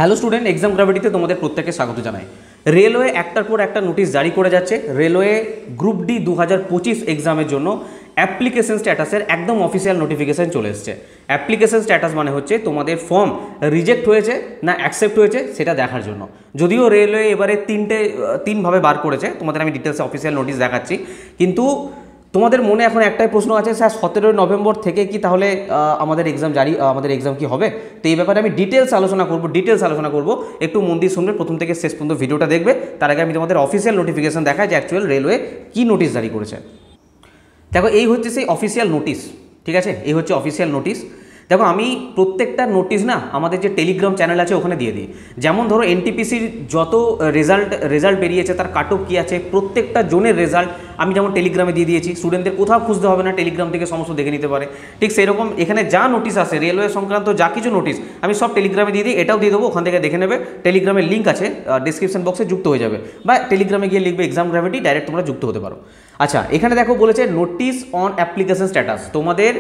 Hello student, exam গ্র্যাভিটিতে তোমাদের প্রত্যেককে স্বাগত জানাই। রেলওয়ে একটার পর একটা নোটিশ জারি করে যাচ্ছে। রেলওয়ে গ্রুপ ডি 2025 এক্সামের জন্য অ্যাপ্লিকেশন স্ট্যাটাসের একদম অফিসিয়াল নোটিফিকেশান চলে এসছে। অ্যাপ্লিকেশন স্ট্যাটাস মানে হচ্ছে তোমাদের ফর্ম রিজেক্ট হয়েছে না অ্যাকসেপ্ট হয়েছে সেটা দেখার জন্য। যদিও রেলওয়ে এবারে তিনভাবে বার করেছে, তোমাদের আমি ডিটেলসে অফিসিয়াল নোটিশ দেখাচ্ছি। কিন্তু তোমাদের মনে এখন একটাই প্রশ্ন আছে, স্যার 17 নভেম্বর থেকে কি তাহলে আমাদের এক্সাম কি হবে? তো এই ব্যাপারে আমি ডিটেলস আলোচনা করব। একটু মন দিয়ে শুনবে, প্রথম থেকে শেষ পর্যন্ত ভিডিওটা দেখবে। তার আগে আমি তোমাদের অফিসিয়াল নোটিফিকেশন দেখাই যে অ্যাকচুয়াল রেলওয়ে কী নোটিশ জারি করেছে। দেখো, এই হচ্ছে সেই অফিসিয়াল নোটিশ, ঠিক আছে? এই হচ্ছে অফিসিয়াল নোটিশ। দেখো, আমি প্রত্যেকটা নোটিশ না আমাদের যে টেলিগ্রাম চ্যানেল আছে ওখানে দিয়ে দিই। যেমন ধরো এনটিপিসির যত রেজাল্ট বেরিয়েছে, তার কাট অফ কী আছে, প্রত্যেকটা জোনের রেজাল্ট আমি যেমন টেলিগ্রামে দিয়ে দিয়েছি। স্টুডেন্টদের কোথাও খুঁজতে হবে না, টেলিগ্রাম থেকে সমস্ত দেখে নিতে পারে। ঠিক সেরকম এখানে যা নোটিশ আসে রেলওয়ে সংক্রান্ত যা কিছু নোটিশ আমি সব টেলিগ্রামে দিয়ে দিই। এটাও দিয়ে দেবো, ওখান থেকে দেখে নেবে। টেলিগ্রামের লিঙ্ক আছে ডিসক্রিপশন বক্সে, যুক্ত হয়ে যাবে, বা টেলিগ্রামে গিয়ে লিখবে এক্সাম গ্র্যাভিটি, ডাইরেক্ট তোমরা যুক্ত হতে পারো। আচ্ছা, এখানে দেখো বলেছে নোটিশ অন অ্যাপ্লিকেশন স্ট্যাটাস। তোমাদের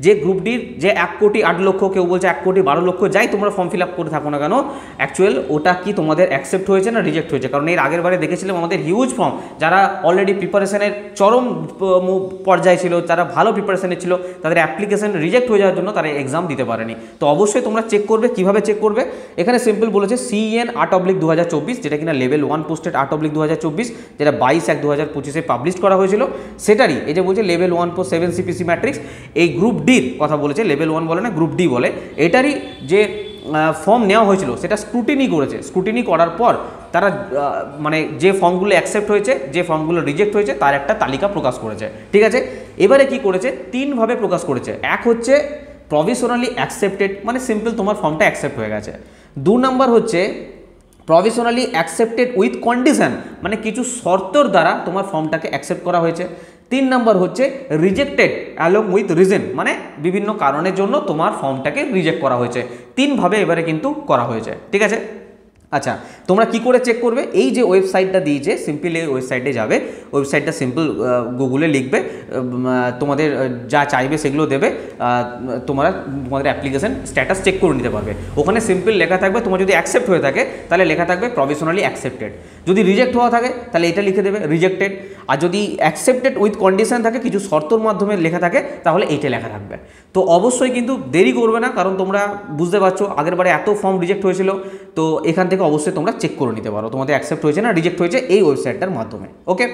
যে গ্রুপ ডির যে 1,08,00,000, কেউ বলছে 1,12,00,000 যাই তোমরা ফর্ম ফিল আপ করে থাকো না কেন, অ্যাকচুয়াল ওটা কি তোমাদের অ্যাকসেপ্ট হয়েছে না রিজেক্ট হয়েছে? কারণ এর আগের বারে দেখেছিলাম আমাদের হিউজ ফর্ম, যারা অলরেডি প্রিপারেশনের চরম পর্যায়ে ছিল, যারা ভালো প্রিপারেশনে ছিল, তাদের অ্যাপ্লিকেশন রিজেক্ট হয়ে যাওয়ার জন্য তারা এক্সাম দিতে পারেনি। তো অবশ্যই তোমরা চেক করবে। কীভাবে চেক করবে? এখানে সিম্পল বলেছে CN 8/2024, যেটা কিনা লেভেল 1 পোস্টেড 8/2024, যেটা 22/1/2025 পাবলিশ করা হয়েছিল, সেটারই এই যে বলছে লেভেল 1 পোস্ট 7 CPC ম্যাট্রিক্স, এই গ্রুপ ডির কথা বলেছে, লেভেল 1 বলে না, গ্রুপ ডি বলে। এটারই যে ফর্ম নেওয়া হয়েছিল সেটা স্ক্রুটিনি করেছে। স্ক্রুটিনি করার পর তারা মানে যে ফর্মগুলো অ্যাকসেপ্ট হয়েছে, যে ফর্মগুলো রিজেক্ট হয়েছে, তার একটা তালিকা প্রকাশ করেছে, ঠিক আছে? এবারে কি করেছে, তিনভাবে প্রকাশ করেছে। এক হচ্ছে প্রভিশনালি অ্যাকসেপ্টেড, মানে সিম্পল তোমার ফর্মটা অ্যাকসেপ্ট হয়ে গেছে। 2 নম্বর হচ্ছে প্রভিশনালি অ্যাকসেপ্টেড উইথ কন্ডিশন, মানে কিছু শর্তর দ্বারা তোমার ফর্মটাকে অ্যাকসেপ্ট করা হয়েছে। 3 নম্বর হচ্ছে রিজেক্টেড অ্যালং উইথ রিজন, মানে বিভিন্ন কারণের জন্য তোমার ফর্মটাকে রিজেক্ট করা হয়েছে। তিনভাবে এবারে কিন্তু করা হয়েছে, ঠিক আছে? আচ্ছা, তোমরা কি করে চেক করবে? এই যে ওয়েবসাইটটা দিয়েছে, সিম্পল এই ওয়েবসাইটে যাবে। ওয়েবসাইটটা সিম্পল গুগলে লিখবে, তোমাদের যা চাইবে সেগুলো দেবে, তোমাদের অ্যাপ্লিকেশন স্ট্যাটাস চেক করে নিতে পারবে। ওখানে সিম্পল লেখা থাকবে, তোমার যদি অ্যাকসেপ্ট হয়ে থাকে তাহলে লেখা থাকবে প্রভিশনালি অ্যাকসেপ্টেড, যদি রিজেক্ট হওয়া থাকে তাহলে এটা লিখে দেবে রিজেক্টেড, আর যদি অ্যাকসেপ্টেড উইথ কন্ডিশন থাকে, কিছু শর্তর মাধ্যমে লেখা থাকে, তাহলে এইটা লেখা থাকবে। তো অবশ্যই কিন্তু দেরি করবে না, কারণ তোমরা বুঝতে পারছো আগের বারে এত ফর্ম রিজেক্ট হয়েছিল। তো এখান থেকে অবশ্যই তোমরা চেক করে নিতে পারো তোমাদের অ্যাকসেপ্ট হয়েছে না রিজেক্ট হয়েছে এই ওয়েবসাইটটার মাধ্যমে, ওকে?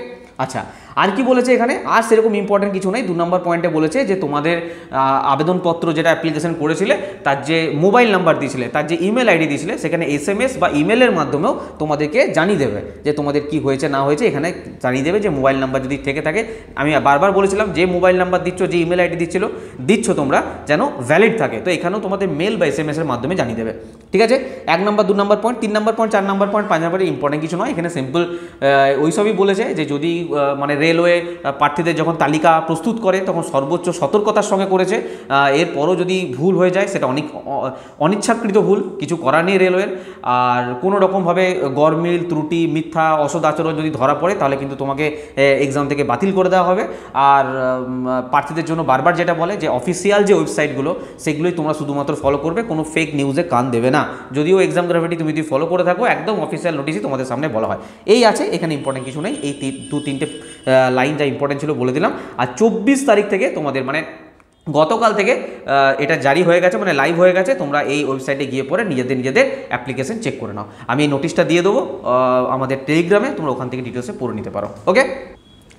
আচ্ছা, আর কি বলেছে এখানে? আর সেরকম ইম্পর্টেন্ট কিছু নেই। 2 নম্বর পয়েন্টে বলেছে যে তোমাদের আবেদনপত্র যেটা অ্যাপ্লিকেশন করেছিলে, তার যে মোবাইল নাম্বার দিয়েছিলে, তার যে ইমেল আইডি দিয়েছিলে, সেখানে SMS বা ইমেলের মাধ্যমেও তোমাদেরকে জানিয়ে দেবে যে তোমাদের কি হয়েছে না হয়েছে। এখানে জানিয়ে দেবে যে মোবাইল নাম্বার যদি থেকে থাকে, আমি বারবার বলেছিলাম যে মোবাইল নাম্বার দিচ্ছ, যে ইমেল আইডি দিচ্ছ তোমরা, যেন ভ্যালিড থাকে। তো এখানেও তোমাদের মেল বা SMS এর মাধ্যমে জানিয়ে দেবে, ঠিক আছে? 1 নম্বর, 2 নম্বর পয়েন্ট, 3 নম্বর পয়েন্ট, 4 নম্বর পয়েন্ট, 5 নম্বরে ইম্পর্টেন্ট কিছু নয়। এখানে সিম্পল ওইসবই বলেছে যে যদি মানে রেলওয়ে প্রার্থীদের যখন তালিকা প্রস্তুত করে তখন সর্বোচ্চ সতর্কতার সঙ্গে করেছে। এরপরও যদি ভুল হয়ে যায় সেটা অনিচ্ছাকৃত ভুল, কিছু করার নেই রেলওয়ের। আর কোনো রকমভাবে গরমিল, ত্রুটি, মিথ্যা, অসৎ আচরণ যদি ধরা পড়ে তাহলে কিন্তু তোমাকে এক্সাম থেকে বাতিল করে দেওয়া হবে। আর প্রার্থীদের জন্য বারবার যেটা বলে যে অফিসিয়াল যে ওয়েবসাইটগুলো সেগুলোই তোমরা শুধুমাত্র ফলো করবে, কোনো ফেক নিউজে কান দেবে না। যদিও এক্সাম গ্র্যাভিটি তুমি যদি ফলো করে থাকো, একদম অফিসিয়াল নোটিশই তোমাদের সামনে বলা হয়। এই আছে, এখানে ইম্পর্টেন্ট কিছু নেই। এই 2-3টে লাইন যা ইম্পর্টেন্ট ছিল বলে দিলাম। আর 24 তারিখ থেকে তোমাদের মানে গতকাল থেকে এটা জারি হয়ে গেছে, মানে লাইভ হয়ে গেছে। তোমরা এই ওয়েবসাইটে গিয়ে পরে নিজেদের অ্যাপ্লিকেশন চেক করে নাও। আমি এই নোটিশটা দিয়ে দেবো আমাদের টেলিগ্রামে, তোমরা ওখান থেকে ডিটেলসে পড়ে নিতে পারো, ওকে?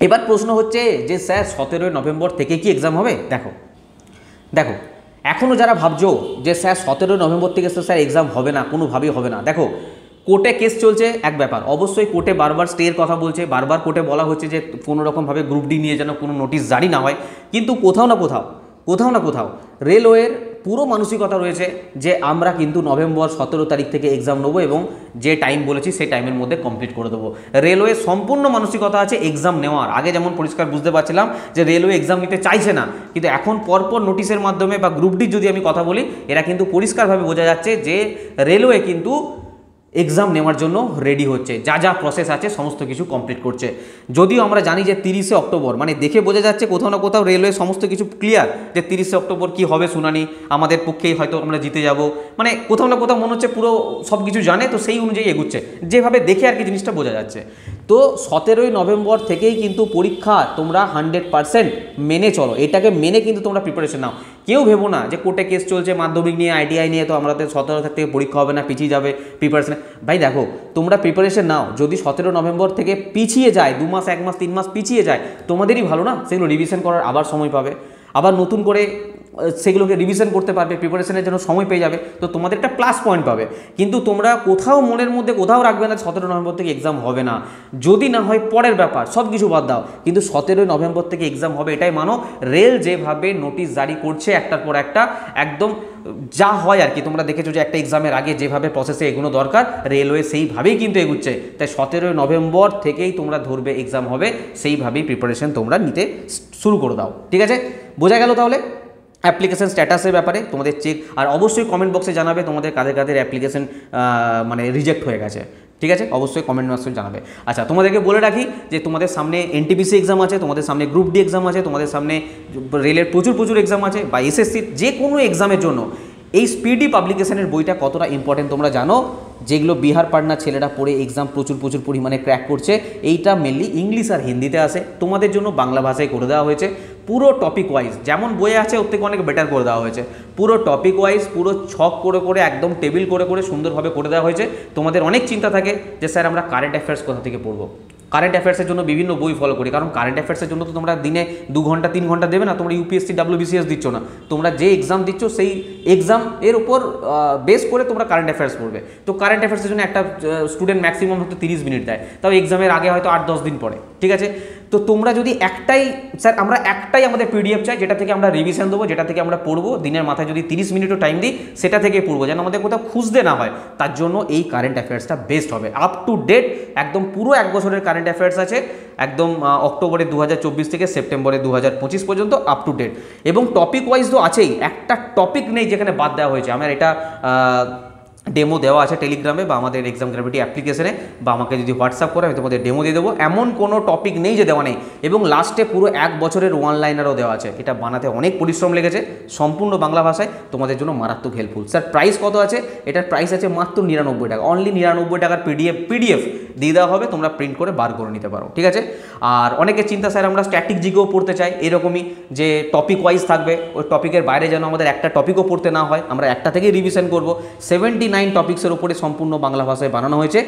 এবার প্রশ্ন হচ্ছে যে স্যার 17 নভেম্বর থেকে কি এক্সাম হবে? দেখো এখনও যারা ভাবছো যে স্যার 17 নভেম্বর থেকে স্যার এক্সাম হবে না, কোনোভাবেই হবে না, দেখো কোর্টে কেস চলছে এক ব্যাপার। অবশ্যই কোর্টে বারবার স্টের কথা বলছে, বারবার কোর্টে বলা হচ্ছে যে কোনো রকমভাবে গ্রুপ ডি নিয়ে যেন কোনো নোটিশ জারি না হয়। কিন্তু কোথাও না কোথাও রেলওয়ের পুরো মানসিকতা রয়েছে যে আমরা কিন্তু নভেম্বর 17 তারিখ থেকে এক্সাম নেবো এবং যে টাইম বলেছি সেই টাইমের মধ্যে কমপ্লিট করে দেবো। রেলওয়ে সম্পূর্ণ মানসিকতা আছে এক্সাম নেওয়ার। আগে যেমন পরিষ্কার বুঝতে পারছিলাম যে রেলওয়ে এক্সাম নিতে চাইছে না, কিন্তু এখন পরপর নোটিশের মাধ্যমে বা গ্রুপ ডির যদি আমি কথা বলি, এরা কিন্তু পরিষ্কারভাবে বোঝা যাচ্ছে যে রেলওয়ে কিন্তু এক্সাম নেওয়ার জন্য রেডি হচ্ছে, যা যা প্রসেস আছে সমস্ত কিছু কমপ্লিট করছে। যদিও আমরা জানি যে 30শে অক্টোবর, মানে দেখে বোঝা যাচ্ছে কোথাও না কোথাও রেলওয়ে সমস্ত কিছু ক্লিয়ার যে 30শে অক্টোবর কি হবে শুনানি, আমাদের পক্ষেই হয়তো আমরা জিতে যাব, মানে কোথাও না কোথাও মনে হচ্ছে পুরো সব কিছু জানে, তো সেই অনুযায়ী এগুচ্ছে যেভাবে দেখে আর কি জিনিসটা বোঝা যাচ্ছে। তো 17ই নভেম্বর থেকেই কিন্তু পরীক্ষা, তোমরা 100% মেনে চলো, এটাকে মেনে কিন্তু তোমরা প্রিপারেশন নাও। কেউ ভেবো না যে কোর্টে কেস চলছে মাধ্যমিক নিয়ে, আইটিআই নিয়ে, তো আমাদের 17 থেকে পরীক্ষা হবে না, পিছিয়ে যাবে প্রিপারেশন। ভাই দেখো, তোমরা প্রিপারেশন নাও, যদি 17 নভেম্বর থেকে পিছিয়ে যায়, 2 মাস 1 মাস 3 মাস পিছিয়ে যায়, তোমাদেরই ভালো না, সেগুলো রিভিশন করার আবার সময় পাবে, আবার নতুন করে সেগুলোকে রিভিশন করতে পারবে, প্রিপারেশনের জন্য সময় পেয়ে যাবে, তো তোমাদের একটা প্লাস পয়েন্ট পাবে। কিন্তু তোমরা কোথাও মনের মধ্যে কোথাও রাখবে না 17 নভেম্বর থেকে এক্সাম হবে না, যদি না হয় পরের ব্যাপার, সব কিছু বাদ দাও, কিন্তু 17 নভেম্বর থেকে এক্সাম হবে এটাই মানো। রেল যেভাবে নোটিশ জারি করছে একটার পর একটা, একদম যা হয় আর কি, তোমরা দেখেছো যে একটা এক্সামের আগে যেভাবে প্রসেসে এগুলো দরকার, রেলওয়ে সেইভাবেই কিন্তু এগুচ্ছে। তাই 17 নভেম্বর থেকেই তোমরা ধরবে এক্সাম হবে, সেইভাবেই প্রিপারেশন তোমরা নিতে শুরু করে দাও। ঠিক আছে, বোঝা গেল তাহলে অ্যাপ্লিকেশন স্ট্যাটাসের ব্যাপারে তোমাদের চেক। আর অবশ্যই কমেন্ট বক্সে জানাবে তোমাদের কাদের কাদের অ্যাপ্লিকেশন মানে রিজেক্ট হয়ে গেছে। ঠিক আছে, অবশ্যই কমেন্ট বক্সে জানাবে। আচ্ছা, তোমাদেরকে বলে রাখি যে তোমাদের সামনে এনটিপিসি এক্সাম আছে, তোমাদের সামনে গ্রুপ ডি এক্সাম আছে, তোমাদের সামনে রেলের প্রচুর এক্সাম আছে, বা এসএসসির যে কোনো এক্সামের জন্য এই স্পিডি পাবলিকেশনের বইটা কতটা ইম্পর্টেন্ট তোমরা জানো। যেগুলো বিহার পাটনার ছেলেরা পড়ে এক্সাম প্রচুর পরিমাণে ক্র্যাক করছে, এইটা মেনলি ইংলিশ আর হিন্দিতে আসে, তোমাদের জন্য বাংলা ভাষায় করে দেওয়া হয়েছে। পুরো টপিক ওয়াইজ যেমন বইয়ে আছে ওর থেকে অনেক বেটার করে দেওয়া হয়েছে, পুরো টপিক ওয়াইজ, পুরো ছক করে একদম টেবিল করে সুন্দরভাবে করে দেওয়া হয়েছে। তোমাদের অনেক চিন্তা থাকে যে স্যার আমরা কারেন্ট অ্যাফেয়ার্স কোথা থেকে পড়বো। কারেন্ট অ্যাফেয়ার্সের জন্য বিভিন্ন বই ফলো করি, কারণ কারেন্ট অ্যাফেয়ার্সের জন্য তো তোমরা দিনে 2 ঘন্টা 3 ঘন্টা দেবে না, তোমরা ইউপিএসসি WBCS দিচ্ছ না, তোমরা যে এক্সাম দিচ্ছ সেই এক্সাম এর উপর বেস করে তোমরা কারেন্ট অ্যাফেয়ার্স পড়বে। তো কারেন্ট অ্যাফেয়ার্সের জন্য একটা স্টুডেন্ট ম্যাক্সিমাম হয়তো 30 মিনিট দেয়, তাও এক্সামের আগে হয়তো 8-10 দিন পরে। ঠিক আছে, তো তোমরা যদি স্যার আমরা একটাই আমাদের পিডিএফ চাই, যেটা থেকে আমরা রিভিশন দেবো, যেটা থেকে আমরা পড়বো, দিনের মাথায় যদি 30 মিনিটও টাইম দিই সেটা থেকে পড়বো, যেন আমাদের কোথাও খুঁজতে না হয়, তার জন্য এই কারেন্ট অ্যাফেয়ার্সটা বেস্ট হবে। আপ টু ডেট একদম পুরো 1 বছরের কারেন্ট অ্যাফেয়ার্স আছে, একদম অক্টোবরে 2024 থেকে সেপ্টেম্বরে 2025 পর্যন্ত আপ টু ডেট। এবং টপিক ওয়াইজ তো আছেই, একটা টপিক নেই যেখানে বাদ দেওয়া হয়েছে। আমার এটা ডেমো দেওয়া আছে টেলিগ্রামে বা আমাদের এক্সাম গ্র্যাভিটি অ্যাপ্লিকেশনে, বা আমাকে যদি হোয়াটসঅ্যাপ করে আমি তোমাদের ডেমো দিয়ে দেবো। এমন কোনো টপিক নেই যে দেওয়া নেই, এবং লাস্টে পুরো 1 বছরের ওয়ান লাইনারও দেওয়া আছে। এটা বানাতে অনেক পরিশ্রম লেগেছে, সম্পূর্ণ বাংলা ভাষায়, তোমাদের জন্য মারাত্মক হেল্পফুল। স্যার প্রাইস কত আছে? এটার প্রাইস আছে মাত্র 99 টাকা, অনলি 99 টাকার পিডিএফ দিয়ে দেওয়া হবে, তোমরা প্রিন্ট করে বার করে নিতে পারো। ঠিক আছে, আর অনেকে চিন্তা স্যার আমরা স্ট্যাটিক জিকেও পড়তে চাই, এরকমই যে টপিক ওয়াইজ থাকবে, ওই টপিকের বাইরে যেন আমাদের একটা টপিকও পড়তে না হয়, আমরা একটা থেকেই রিভিশন করবো। 79 টপিক্সের উপরে সম্পূর্ণ বাংলা ভাষায় বানানো হয়েছে,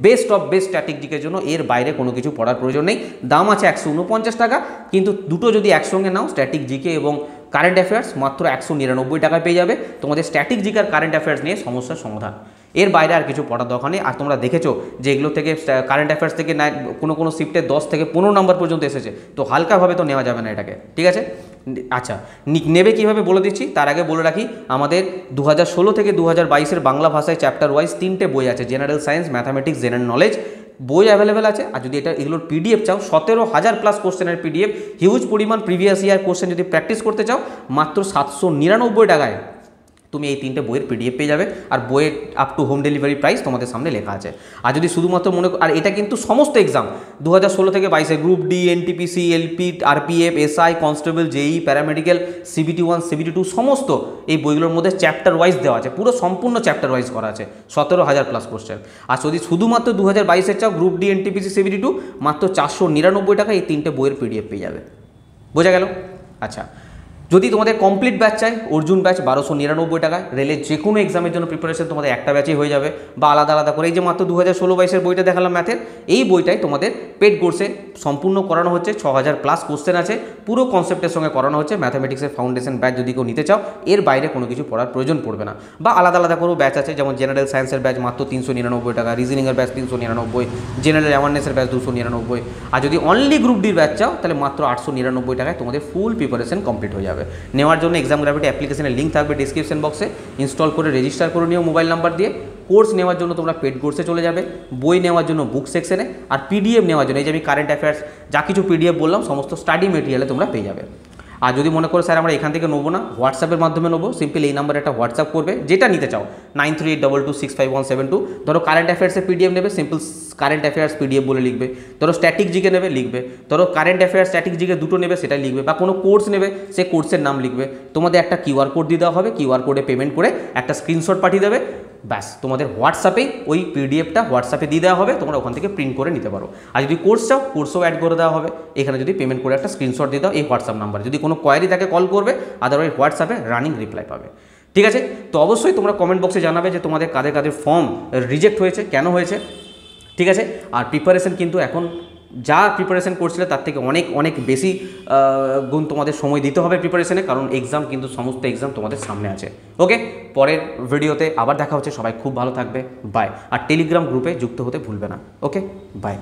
বেস্ট অফ বেস্ট স্ট্যাটিক জিকের জন্য। এর বাইরে কোনো কিছু পড়ার প্রয়োজন নেই। দাম আছে 149 টাকা, কিন্তু দুটো যদি একসঙ্গে নাও, স্ট্যাটিক জিকে এবং কারেন্ট অ্যাফেয়ার্স, মাত্র 199 টাকায় পেয়ে যাবে তোমাদের স্ট্যাটিক জিকে আর কারেন্ট অ্যাফেয়ার্স নিয়ে সমস্যার সমাধান। এর বাইরে আর কিছু পড়ার দরকার নেই। আর তোমরা দেখেছো যে এগুলো থেকে কারেন্ট অ্যাফেয়ার্স থেকে কোনো শিফটে 10 থেকে 15 নম্বর পর্যন্ত এসেছে, তো হালকাভাবে তো নেওয়া যাবে না এটাকে। ঠিক আছে, আচ্ছা নেবে কীভাবে বলে দিচ্ছি, তার আগে বলে রাখি আমাদের 2016 থেকে 2022 বাংলা ভাষায় চ্যাপ্টার ওয়াইজ 3টে বই আছে, general science, mathematics, general knowledge, বই অ্যাভেলেবেল আছে। আর যদি এগুলোর পিডিএফ চাও, 17,000+ কোশ্চেনের পিডিএফ, হিউজ পরিমাণ প্রিভিয়াস ইয়ার কোশ্চেন যদি প্র্যাকটিস করতে চাও, মাত্র 799 টাকায় তুমি এই 3টে বইয়ের পিডিএফ পেয়ে যাবে। আর বইয়ের up to home delivery price তোমাদের সামনে লেখা আছে। আর যদি শুধুমাত্র আর এটা কিন্তু সমস্ত এক্সাম 2016 থেকে 22 group D, NTPC, LP, RPF, SI, constable, JE, paramedical, CBT 1, CBT 2 সমস্ত এই বইগুলোর মধ্যে চ্যাপ্টার ওয়াইজ দেওয়া আছে, পুরো সম্পূর্ণ চ্যাপ্টার ওয়াইজ করা আছে, 17,000+ কোশ্চেন। আর যদি শুধুমাত্র 2022 চাও, গ্রুপ ডি, এনটিপিসি, CBT 2, মাত্র 499 টাকা এই 3টে বইয়ের পিডিএফ পেয়ে যাবে। বোঝা গেল? আচ্ছা, যদি তোমাদের কমপ্লিট ব্যাচ চাই, অর্জুন ব্যাচ 1299 টাকায়, রেলের যে কোনো এক্সামের জন্য প্রিপারেশন তোমাদের একটা ব্যাচেই হয়ে যাবে, বা আলাদা করে। এই যে মাত্র 2016-22 বইটা দেখালাম ম্যাথের, এই বইটাই তোমাদের পেড কোর্সে সম্পূর্ণ করানো হচ্ছে, 6,000+ কোশ্চেন আছে, পুরো কনসেপ্টের সঙ্গে করানো হচ্ছে। ম্যাথামেটিক্সের ফাউন্ডেশন ব্যাচ যদি কেউ নিতে চাও, এর বাইরে কোনো কিছু পড়ার প্রয়োজন পড়বে না। বা আলাদা করেও ব্যাচ আছে, যেমন জেনারেল সায়েন্সের ব্যাচ মাত্র 399 টাকা, রিজনিংয়ের ব্যাচ 399, জেনারেল অ্যাওয়ারনেসের ব্যাচ 299। আর যদি অনলি গ্রুপ ডির ব্যাচ চাও, তাহলে মাত্র 899 টাকায় তোমাদের ফুল প্রিপারেশন কমপ্লিট হয়ে যাবে। নেওয়ার জন্য এক্সাম গ্র্যাভিটি অ্যাপ্লিকেশনের লিঙ্ক থাকবে ডিসক্রিপশন বক্সে, ইনস্টল করে রেজিস্টার করে নিও মোবাইল নাম্বার দিয়ে। কোর্স নেওয়ার জন্য তোমরা পেড কোর্সে চলে যাবে, বই নেওয়ার জন্য বুক সেকশনে, আর পিডিএফ নেওয়ার জন্য এই যে আমি কারেন্ট অ্যাফেয়ার্স যা কিছু পিডিএফ বললাম সমস্ত স্টাডি মেটেরিয়ালে তোমরা পেয়ে যাবে। আর যদি মনে করো স্যার আমরা এখান থেকে নেবো না, হোয়াটসঅ্যাপের মাধ্যমে নেবো, সিম্পল এই নাম্বারে একটা হোয়াটসঅ্যাপ করবে, যেটা নিতে চাও 9382265172। ধরো কারেন্ট অ্যাফেয়ার্সের পিডিএফ নেবে, সিম্পল কারেন্ট অ্যাফেয়ার্স পিডিএফ বলে লিখবে। ধরো স্ট্যাটিক জিকে নেবে, লিখবে। ধরো কারেন্ট অ্যাফেয়ার্স স্ট্যাটিক জিকে দুটো নেবে, সেটা লিখবে। বা কোনো কোর্স নেবে, সে কোর্সের নাম লিখবে। তোমাদের একটা কিউআর কোড দিয়ে দেওয়া হবে, কিউআর কোডে পেমেন্ট করে একটা স্ক্রিনশট পাঠিয়ে দেবে, ব্যাস তোমাদের হোয়াটসঅ্যাপেই ওই পিডিএফটা হোয়াটসঅ্যাপে দিয়ে দেওয়া হবে, তোমরা ওখান থেকে প্রিন্ট করে নিতে পারো। আর যদি কোর্স চাও, কোর্সও অ্যাড করে দেওয়া হবে। এখানে যদি পেমেন্ট করে একটা স্ক্রিনশট দিয়ে দাও এই হোয়াটসঅ্যাপ নাম্বার, যদি কোনো কোয়ারি থাকে কল করবে, আদারওয়াইজ হোয়াটসঅ্যাপে রানিং রিপ্লাই পাবে। ঠিক আছে, তো অবশ্যই তোমরা কমেন্ট বক্সে জানাবে যে তোমাদের কাদের কাদের ফর্ম রিজেক্ট হয়েছে, কেন হয়েছে। ঠিক আছে, আর প্রিপারেশন কিন্তু এখন যা প্রিপারেশন করছিলে তার থেকে অনেক অনেক বেশি গুণ তোমাদের সময় দিতে হবে প্রিপারেশনে, কারণ এক্সাম কিন্তু সমস্ত এক্সাম তোমাদের সামনে আছে। ওকে, পরের ভিডিওতে আবার দেখা হচ্ছে। সবাই খুব ভালো থাকবে, বাই। আর টেলিগ্রাম গ্রুপে যুক্ত হতে ভুলবে না। ওকে, বাই।